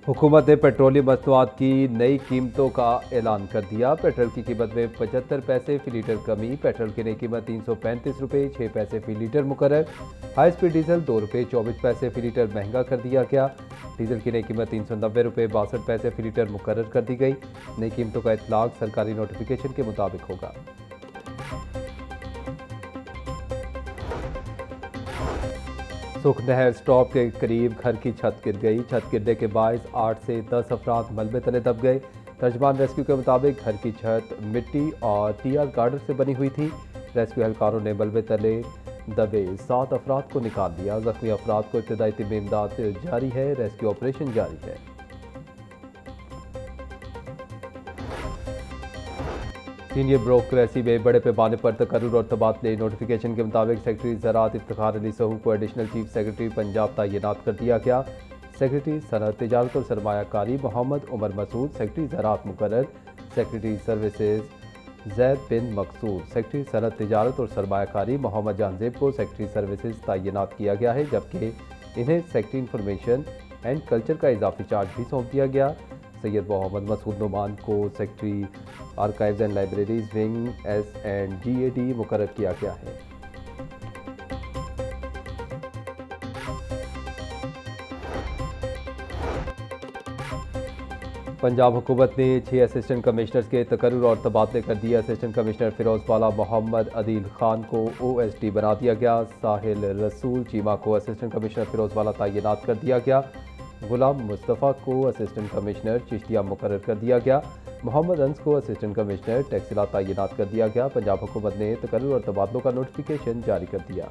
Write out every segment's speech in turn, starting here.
हुकूमत ने पेट्रोलियम मसनूआत की नई कीमतों का ऐलान कर दिया। पेट्रोल की कीमत में 75 पैसे फी लीटर कमी। पेट्रोल की नई कीमत 335 रुपये 6 पैसे फी लीटर मुकर्रर। हाई स्पीड डीजल 2 रुपये 24 पैसे फी लीटर महंगा कर दिया गया। डीजल की नई कीमत 390 रुपये 62 पैसे फी लीटर मुकर्रर कर दी गई। नई कीमतों का इतलाक सरकारी नोटिफिकेशन के मुताबिक होगा। सुख नहर स्टॉप के करीब घर की छत गिर गई। छत गिरने के बायस 8 से 10 अफराद मलबे तले दब गए। तर्जमान रेस्क्यू के मुताबिक घर की छत मिट्टी और टीआर गार्डर से बनी हुई थी। रेस्क्यू एहलकारों ने मलबे तले दबे 7 अफराद को निकाल दिया। जख्मी अफराद को इब्तदाई तिब्बी इमदाद जारी है। रेस्क्यू ऑपरेशन जारी है। सीनियर ब्यूरोक्रेसी में बड़े पैमाने पर तकर्रुर और तबादले। नोटिफिकेशन के मुताबिक सेक्रेटरी ज़राअत इफ्तिखार अली सहू को एडिशनल चीफ सेक्रेटरी पंजाब तैनात कर दिया गया। सेक्रेटरी सनअत तिजारत और सरमायाकारी मोहम्मद उमर मसूद, सेक्रेटरी ज़राअत मुकर्रर। सेक्रेटरी सर्विसेज जैद बिन मकसूद, सेक्रेटरी सनअत तिजारत और सरमायाकारी मोहम्मद जहांजेब को सेक्रेटरी सर्विसेज तैनात किया गया है, जबकि इन्हें सेक्रेटरी इंफॉर्मेशन एंड कल्चर का इजाफी चार्ज भी सौंप दिया गया। सैयद मोहम्मद मसूद नुमान को secretary archives and libraries wing S&GAD मुकर्रर किया गया है। पंजाब हुकूमत ने 6 असिस्टेंट कमिश्नर्स के तकर्रुर और तबादले कर दिए। असिस्टेंट कमिश्नर फिरोजबाला मोहम्मद अदील खान को OSD बना दिया गया। साहिल रसूल चीमा को असिस्टेंट कमिश्नर फिरोजबाला तैनात कर दिया गया। गुलाम मुस्तफ़ा को असिस्टेंट कमिश्नर चिश्तिया मुकर्रर कर दिया गया। मोहम्मद अंस को असिस्टेंट कमिश्नर टैक्सिला तैनात कर दिया गया। पंजाब हुकूमत ने तकर्रुर और तबादलों का नोटिफिकेशन जारी कर दिया।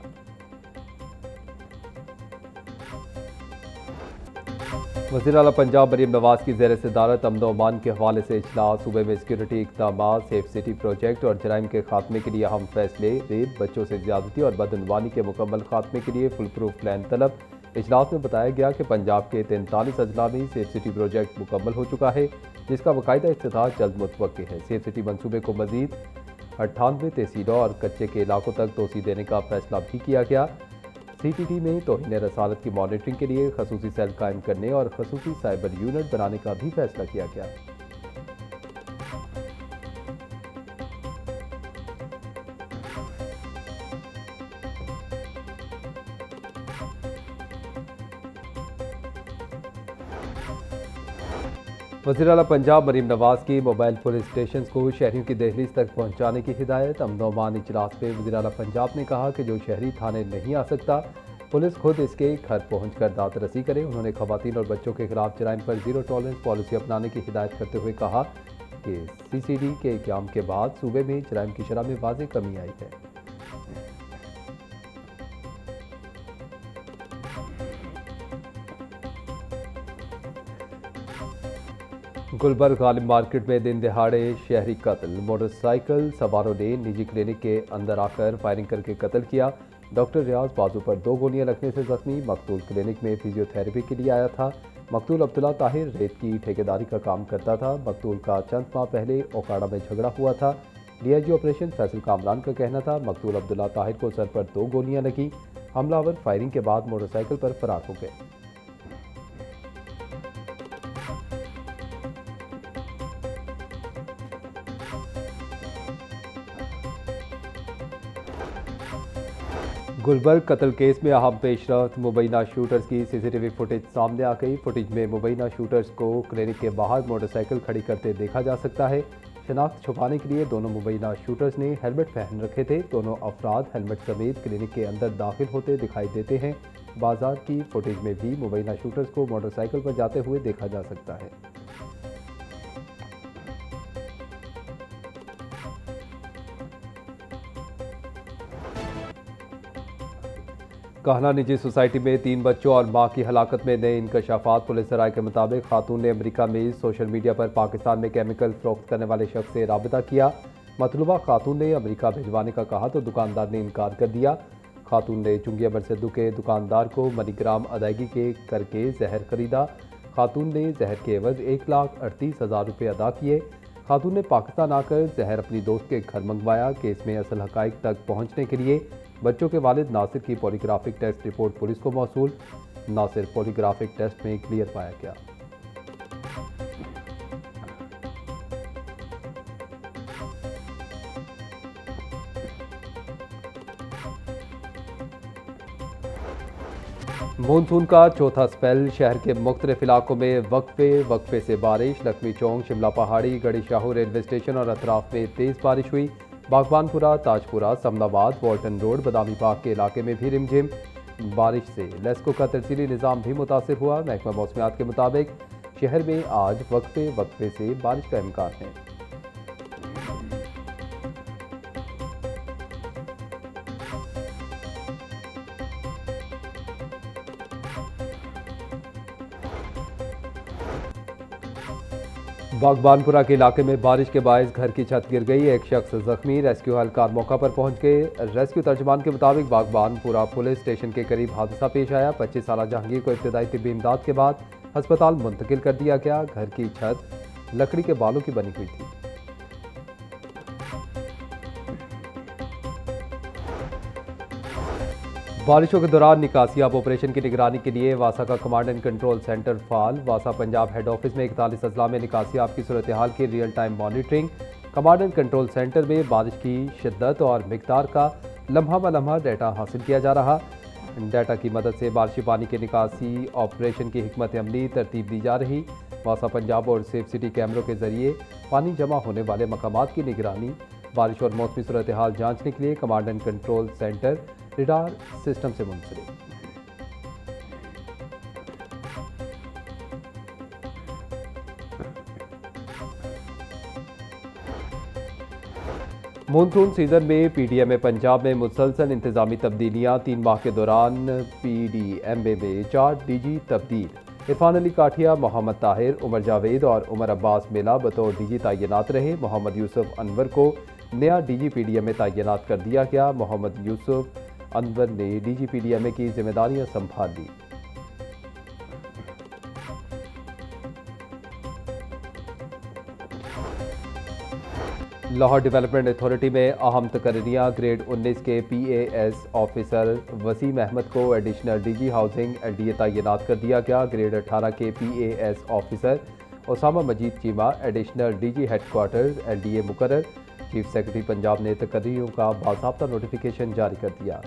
वज़ीर आला पंजाब मरीम नवाज की ज़ेर सदारत अमन व अमान के हवाले से इजलास। सूबे में सिक्योरिटी इक़दाम, सेफ सिटी प्रोजेक्ट और जराइम के खात्मे के लिए अहम फैसले। रेप, बच्चों से ज्यादती और बदअनवानी के मुकम्मल खात्मे के लिए फुल प्रूफ प्लान तलब। इजलास में बताया गया कि पंजाब के 43 अजला में सेफ सिटी प्रोजेक्ट मुकम्मल हो चुका है, जिसका बाकायदा इफ्तिताह जल्द मुतवक्किल है। सेफ सिटी मनसूबे को मजीद 98 तहसीलों और कच्चे के इलाकों तक तोसी देने का फैसला भी किया गया। CTT में तौहीन रसालत की मॉनिटरिंग के लिए खसूसी सेल कायम करने और खसूसी साइबर यूनिट बनाने का भी फैसला किया गया। वज़ीर आला पंजाब मरीम नवाज की मोबाइल पुलिस स्टेशन को शहरियों की दहलीज तक पहुँचाने की हिदायत। अमन व अमान इजलास में वज़ीर आला पंजाब ने कहा कि जो शहरी थाने नहीं आ सकता, पुलिस खुद इसके घर पहुँच कर दाद रसी करे। उन्होंने खवातीन और बच्चों के खिलाफ जराइम पर जीरो टॉलरेंस पॉलिसी अपनाने की हिदायत करते हुए कहा कि CCD के क़याम के बाद सूबे में जराइम की शरह में वाज़ेह कमी आई है। गुलबर्ग गालिब मार्केट में दिन दिहाड़े शहरी कत्ल। मोटरसाइकिल सवारों ने निजी क्लिनिक के अंदर आकर फायरिंग करके कत्ल किया। डॉक्टर रियाज बाजू पर 2 गोलियां लगने से जख्मी। मकतूल क्लिनिक में फिजियोथेरेपी के लिए आया था। मकतूल अब्दुल्ला ताहिर रेत की ठेकेदारी का काम करता था। मकतूल का चंद माह पहले ओकाड़ा में झगड़ा हुआ था। DIG ऑपरेशन फैसल कामरान का कहना था मकतूल अब्दुल्ला ताहिर को सर पर 2 गोलियां लगी। हमलावर फायरिंग के बाद मोटरसाइकिल पर फरार हो गए। गुलबर्ग कत्ल केस में अहम पेशरफ्त। मुबैना शूटर्स की CCTV फुटेज सामने आ गई। फुटेज में मुबैना शूटर्स को क्लिनिक के बाहर मोटरसाइकिल खड़ी करते देखा जा सकता है। शनाख्त छुपाने के लिए दोनों मुबैना शूटर्स ने हेलमेट पहन रखे थे। दोनों अफराद हेलमेट समेत क्लिनिक के अंदर दाखिल होते दिखाई देते हैं। बाजार की फुटेज में भी मुबैना शूटर्स को मोटरसाइकिल पर जाते हुए देखा जा सकता है। काहना निजी सोसाइटी में 3 बच्चों और मां की हलाकत में नए इंकशाफात। पुलिस राय के मुताबिक खातून ने अमेरिका में सोशल मीडिया पर पाकिस्तान में केमिकल फरोख्त करने वाले शख्स से राबिता किया। मतलूबा खातून ने अमेरिका भिजवाने का कहा तो दुकानदार ने इनकार कर दिया। खातून ने चुंगिया बरसदू के दुकानदार को मनीग्राम अदायगी के करके जहर खरीदा। खातून ने जहर के एवज 1,38,000 रुपये अदा किए। खातून ने पाकिस्तान आकर जहर अपनी दोस्त के घर मंगवाया। केस में असल हकाइक तक पहुंचने के लिए बच्चों के वालिद नासिर की पॉलीग्राफिक टेस्ट रिपोर्ट पुलिस को मौसूल। नासिर पॉलीग्राफिक टेस्ट में क्लियर पाया गया। मानसून का चौथा स्पेल, शहर के मुख्तलिफ इलाकों में वक्फे से बारिश। लक्ष्मी चौक, शिमला पहाड़ी, गढ़ी शाहू रेलवे स्टेशन और अतराफ में तेज़ बारिश हुई। बागबानपुरा, ताजपुरा, समनाबाद, वॉल्टन रोड, बदामी बाग के इलाके में भी रिमझिम बारिश से लेस्को का तरसीली निज़ाम भी मुतासिर हुआ। महकमा मौसमियात के मुताबिक शहर में आज वक्फे से बारिश का इम्कान है। बागबानपुरा के इलाके में बारिश के बायस घर की छत गिर गई, एक शख्स जख्मी। रेस्क्यू एहलकार मौका पर पहुंच गए। रेस्क्यू तर्जमान के मुताबिक बागबानपुरा पुलिस स्टेशन के करीब हादसा पेश आया। 25 साला जहांगीर को इब्तदाई तिब्बी इमदाद के बाद अस्पताल मुंतकिल कर दिया गया। घर की छत लकड़ी के बालों की बनी हुई थी। बारिशों के दौरान निकासियाब ऑपरेशन की निगरानी के लिए वासा का command and control centre fall. Vasa Punjab head office में 41 अजला में निकासियाब की सूरत हाल की real time monitoring. Command and control centre में बारिश की शिद्दत और मिकदार का लम्हा ब लम्हा डाटा हासिल किया जा रहा। डाटा की मदद से बारिशी पानी के निकासी ऑपरेशन की हिकमत अमली तरतीब दी जा रही। वासा पंजाब और सेफ सिटी कैमरों के जरिए पानी जमा होने वाले मकामात की निगरानी, बारिश और मौसमी सूरत हाल जाँचने के लिए command and control centre radar system से मुंसलिक। मानसून सीजन में पीडीएमए पंजाब में मुसलसल इंतजामी तब्दीलियां। 3 माह के दौरान पीडीएमए में 4 डीजी तब्दील। इरफान अली काठिया, मोहम्मद ताहिर, उमर जावेद और उमर अब्बास मिला बतौर डीजी तैनात रहे। मोहम्मद यूसुफ अनवर को नया डीजी पीडीएमए तैनात कर दिया गया। मोहम्मद यूसुफ अनवर ने डीजी पीडीएमए की जिम्मेदारियां संभाल ली। लाहौर डेवलपमेंट अथॉरिटी में अहम तकर्रियां। ग्रेड 19 के पीएएस ऑफिसर वसीम अहमद को एडिशनल डीजी हाउसिंग एलडीए तैनात कर दिया गया। ग्रेड 18 के PAS officer Osama Majeed Cheema additional DG headquarters LDA मुकर्रर। चीफ सेक्रेटरी पंजाब ने तकर्रियों का बाकायदा नोटिफिकेशन जारी कर दिया।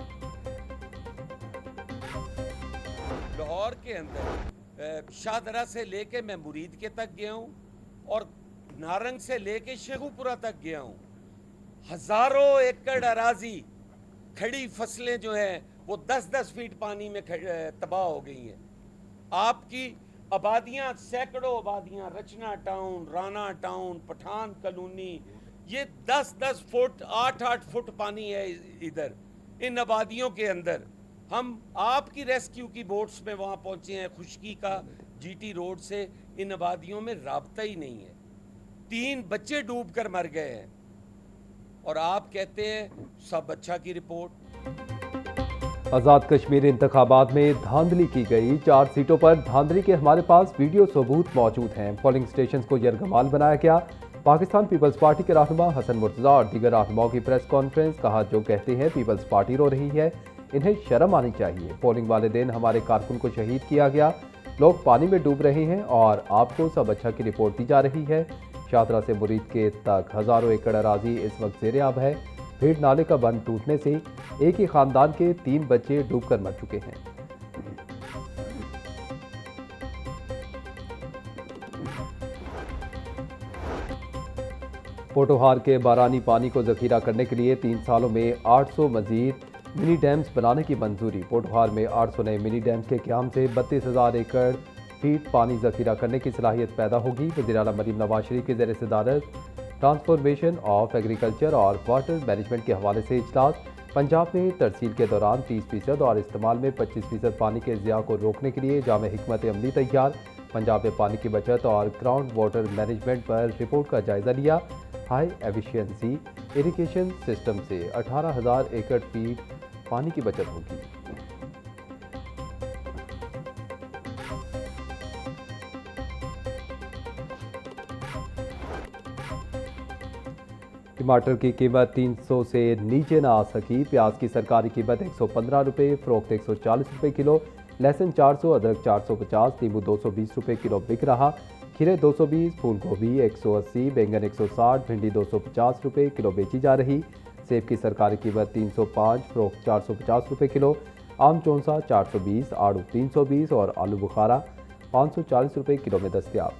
लाहौर के अंदर शाहदरा से लेके मैं मुरीद के तक गया हूँ और नारंग से लेके शेखुपुरा तक गया हूँ। हजारों एकड़ अराजी, खड़ी फसलें जो हैं वो 10-10 फीट पानी में तबाह हो गई हैं। आपकी आबादियाँ, सैकड़ों आबादियाँ, Rachna town, Rana town, Pathan colony, ये 10-10 फुट 8-8 फुट पानी है इधर इन आबादियों के अंदर। हम आपकी रेस्क्यू की बोट्स में वहाँ पहुँचे हैं। खुशकी का जीटी रोड से इन आबादियों में राब्ता ही नहीं है। 3 बच्चे डूब कर मर गए हैं और आप कहते हैं सब अच्छा की रिपोर्ट। आज़ाद कश्मीर इंतखाबात में धांधली की गई। 4 सीटों पर धांधली के हमारे पास वीडियो सबूत मौजूद हैं। पोलिंग स्टेशन को यरगमाल बनाया गया। पाकिस्तान पीपल्स पार्टी के रहनुमा हसन मुर्तज़ा और दीगर रहनुमाओं की प्रेस कॉन्फ्रेंस। कहा, जो कहते हैं पीपल्स पार्टी रो रही है, इन्हें शर्म आनी चाहिए। पोलिंग वाले दिन हमारे कारकुन को शहीद किया गया। लोग पानी में डूब रहे हैं और आपको सब अच्छा की रिपोर्ट दी जा रही है। शाहदरा से मुरीद के तक हजारों एकड़ अराजी इस वक्त ज़ेर-ए-आब है। भीड़ नाले का बंद टूटने से एक ही खानदान के 3 बच्चे डूबकर मर चुके हैं। पोटोहार के बारानी पानी को जखीरा करने के लिए 3 सालों में 800 मजीद मिनी डैम्स बनाने की मंजूरी। पोटोहार में 800 नए मिनी डैम्स के क़याम से 32,000 एकड़ फीट पानी जखीरा करने की सलाहियत पैदा होगी। वज़ीर आला मरीम नवाज शरीफ की ज़ेर सदारत ट्रांसफॉर्मेशन ऑफ एग्रीकल्चर और वाटर मैनेजमेंट के हवाले से इजलास। पंजाब में तरसील के दौरान 30% और इस्तेमाल में 25% पानी के ज़िया को रोकने के लिए जामे हिकमत अमली तैयार। पंजाब में पानी की बचत और ग्राउंड वाटर मैनेजमेंट पर रिपोर्ट का जायजा लिया। हाई एफिशिएंसी इरिगेशन सिस्टम से 18,000 एकड़ फीट पानी की बचत होगी। टमाटर की कीमत 300 से नीचे ना आ सकी। प्याज की सरकारी कीमत 115 रुपये, फरोख्त 140 रुपये किलो। लहसुन 400, अदरक 450, नींबू 220 रुपये किलो बिक रहा। खीरे 220, फूल गोभी 180, बैंगन 160, भिंडी 250 रुपये किलो बेची जा रही। सेब की सरकारी कीमत 305, फरोख्त 450 रुपये किलो। आम चौंसा 420, आड़ू 320 और आलू बुखारा 540 रुपये किलो में दस्तयाब।